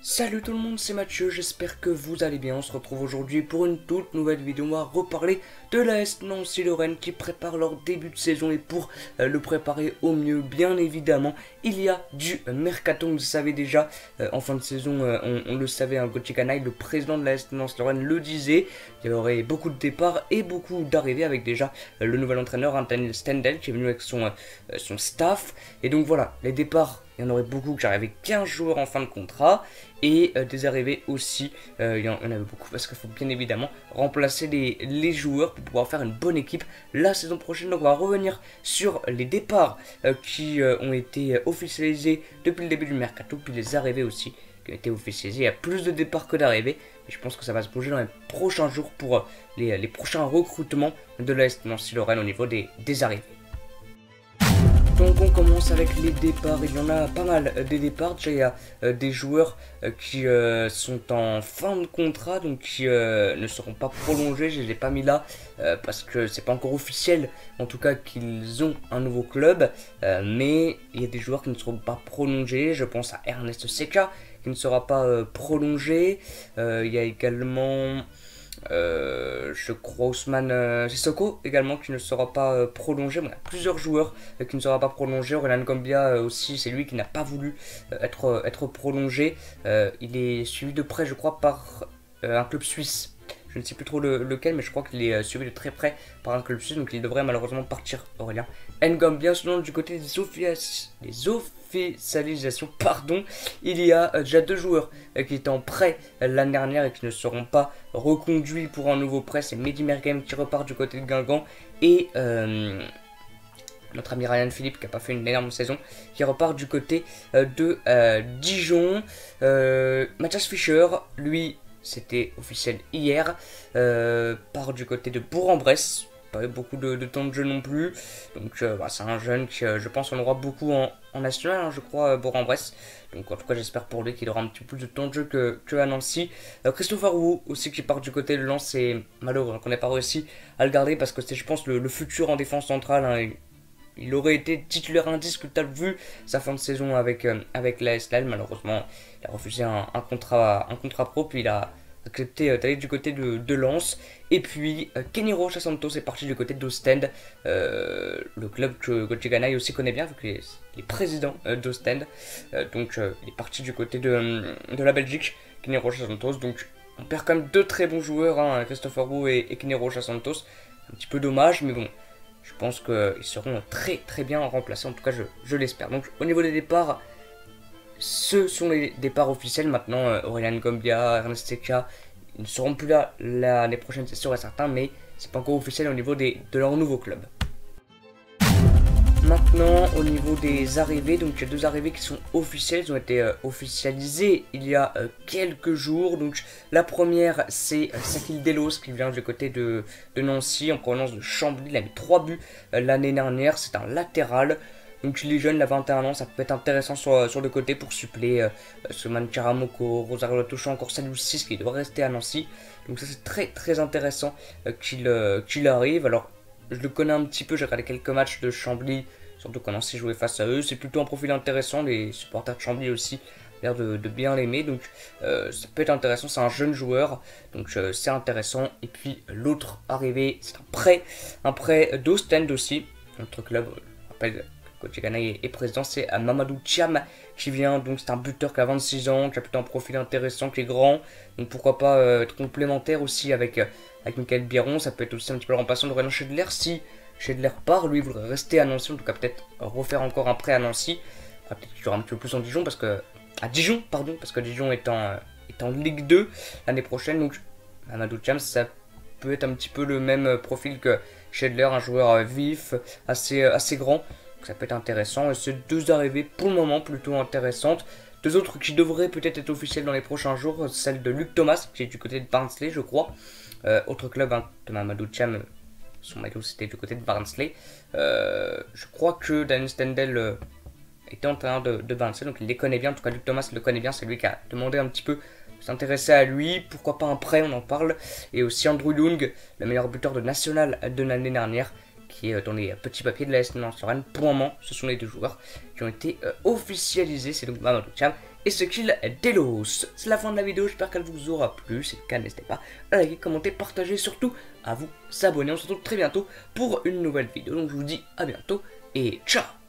Salut tout le monde, c'est Mathieu, j'espère que vous allez bien. On se retrouve aujourd'hui pour une toute nouvelle vidéo. On va reparler de l'AS Nancy-Lorraine qui prépare leur début de saison. Et pour le préparer au mieux, bien évidemment, il y a du mercato. Vous le savez déjà, en fin de saison, on le savait, hein, Gauthier Canaille, le président de l'AS Nancy-Lorraine, le disait. Il y aurait beaucoup de départs et beaucoup d'arrivées avec déjà le nouvel entraîneur, hein, Daniel Stendel, qui est venu avec son staff. Et donc voilà, les départs, il y en aurait beaucoup, car il y avait 15 joueurs en fin de contrat. Et des arrivées aussi, il y en avait beaucoup parce qu'il faut bien évidemment remplacer les joueurs pour pouvoir faire une bonne équipe la saison prochaine. Donc on va revenir sur les départs qui ont été officialisés depuis le début du mercato, puis les arrivées aussi qui ont été officialisées. Il y a plus de départs que d'arrivées, mais je pense que ça va se bouger dans les prochains jours pour les prochains recrutements de l'AS Nancy-Lorraine au niveau des arrivées. Donc on commence avec les départs, il y en a pas mal des départs. Déjà il y a des joueurs qui sont en fin de contrat, donc qui ne seront pas prolongés. Je ne les ai pas mis là parce que c'est pas encore officiel, en tout cas qu'ils ont un nouveau club. Mais il y a des joueurs qui ne seront pas prolongés, je pense à Ernest Seca qui ne sera pas prolongé. Il y a également... je crois Ousmane Sissoko également qui ne sera pas prolongé. Bon, il y a plusieurs joueurs qui ne sera pas prolongé. Aurélien Gambia aussi, c'est lui qui n'a pas voulu être prolongé. Il est suivi de près, je crois, par un club suisse. Je ne sais plus trop lequel, mais je crois qu'il est suivi de très près par un club suisse, donc il devrait malheureusement partir, Aurélien Ngambia. Sinon, du côté des officialisations, pardon, il y a déjà deux joueurs qui étaient en prêt l'année dernière et qui ne seront pas reconduits pour un nouveau prêt. C'est Mehdi Merghem qui repart du côté de Guingamp et notre ami Ryan Philippe qui n'a pas fait une énorme saison qui repart du côté de Dijon. Mathias Fischer, lui, c'était officiel hier, part du côté de Bourg-en-Bresse. Pas eu beaucoup de temps de jeu non plus. Donc c'est un jeune qui, je pense, on aura beaucoup en national, hein, je crois, Bourg-en-Bresse. Donc en tout cas, j'espère pour lui qu'il aura un petit peu plus de temps de jeu que à Nancy. Christopher Wu aussi qui part du côté de Lens. C'est malheureux hein, qu'on n'ait pas réussi à le garder parce que c'est, je pense, le futur en défense centrale. Hein, il aurait été titulaire indiscutable vu sa fin de saison avec l'AS Lens. Malheureusement, il a refusé un contrat pro, puis il a accepté d'aller du côté de Lens. Et puis Kenny Rocha Santos est parti du côté d'Ostend, le club que Gauthier Canaille aussi connaît bien vu qu'il est président d'Ostend. Donc il est parti du côté de la Belgique, Kenny Rocha Santos. Donc on perd quand même deux très bons joueurs, hein, Christopher Wu et Kenny Rocha Santos. Un petit peu dommage, mais bon, je pense qu'ils seront très très bien remplacés, en tout cas je l'espère. Donc au niveau des départs, ce sont les départs officiels. Maintenant, Aurélien Gambia, Ernest Seca, ils ne seront plus là l'année prochaine, c'est sûr et certain, mais c'est pas encore officiel au niveau de leur nouveau club. Maintenant, au niveau des arrivées, donc il y a deux arrivées qui sont officielles, elles ont été officialisées il y a quelques jours. Donc la première, c'est Sakil Delos qui vient du côté de Nancy en provenance de Chambly. Il a mis 3 buts l'année dernière, c'est un latéral. Donc il est jeune, il a 21 ans, ça peut être intéressant sur le côté pour suppléer Souman Karamoko, Rosario Latoucha, encore Salou 6 qui devrait rester à Nancy. Donc ça c'est très très intéressant qu'il arrive. Alors je le connais un petit peu, j'ai regardé quelques matchs de Chambly, surtout quand Nancy jouait face à eux. C'est plutôt un profil intéressant, les supporters de Chambly aussi l'air de bien l'aimer. Donc ça peut être intéressant, c'est un jeune joueur, donc c'est intéressant. Et puis l'autre arrivée, c'est un prêt d'Ostend aussi, notre club, je rappelle. Gauthier Canaille est président, c'est Mamadou Thiam qui vient, donc c'est un buteur qui a 26 ans, qui a plutôt un profil intéressant, qui est grand, donc pourquoi pas être complémentaire aussi avec Michael Biron. Ça peut être aussi un petit peu le remplaçant de Renan Schedler si Schedler part, lui il voudrait rester à Nancy, en tout cas peut-être refaire encore un prêt à Nancy, peut-être qu'il y aura un petit peu plus en Dijon, parce que Dijon est en Ligue 2 l'année prochaine. Donc Mamadou Thiam, ça peut être un petit peu le même profil que Schedler, un joueur vif, assez grand. Donc ça peut être intéressant. Et c'est deux arrivées pour le moment plutôt intéressantes. Deux autres qui devraient peut-être être officielles dans les prochains jours. Celle de Luc Thomas qui est du côté de Barnsley, je crois. Autre club hein, de Mamadou Thiam. Son maillot c'était du côté de Barnsley. Je crois que Daniel Stendel était entraîneur de Barnsley, donc il les connaît bien. En tout cas Luc Thomas le connaît bien. C'est lui qui a demandé un petit peu de s'intéresser à lui. Pourquoi pas un prêt, on en parle. Et aussi Andrew Young, le meilleur buteur de National de l'année dernière, qui est dans les petits papiers de l'AS Nancy-Lorraine. Pour le moment, ce sont les deux joueurs qui ont été officialisés. C'est donc Mamadou Thiam et ce kill d'Elos. C'est la fin de la vidéo, j'espère qu'elle vous aura plu. Si c'est le cas, n'hésitez pas à liker, commenter, partager, surtout à vous abonner. On se retrouve très bientôt pour une nouvelle vidéo. Donc je vous dis à bientôt et ciao.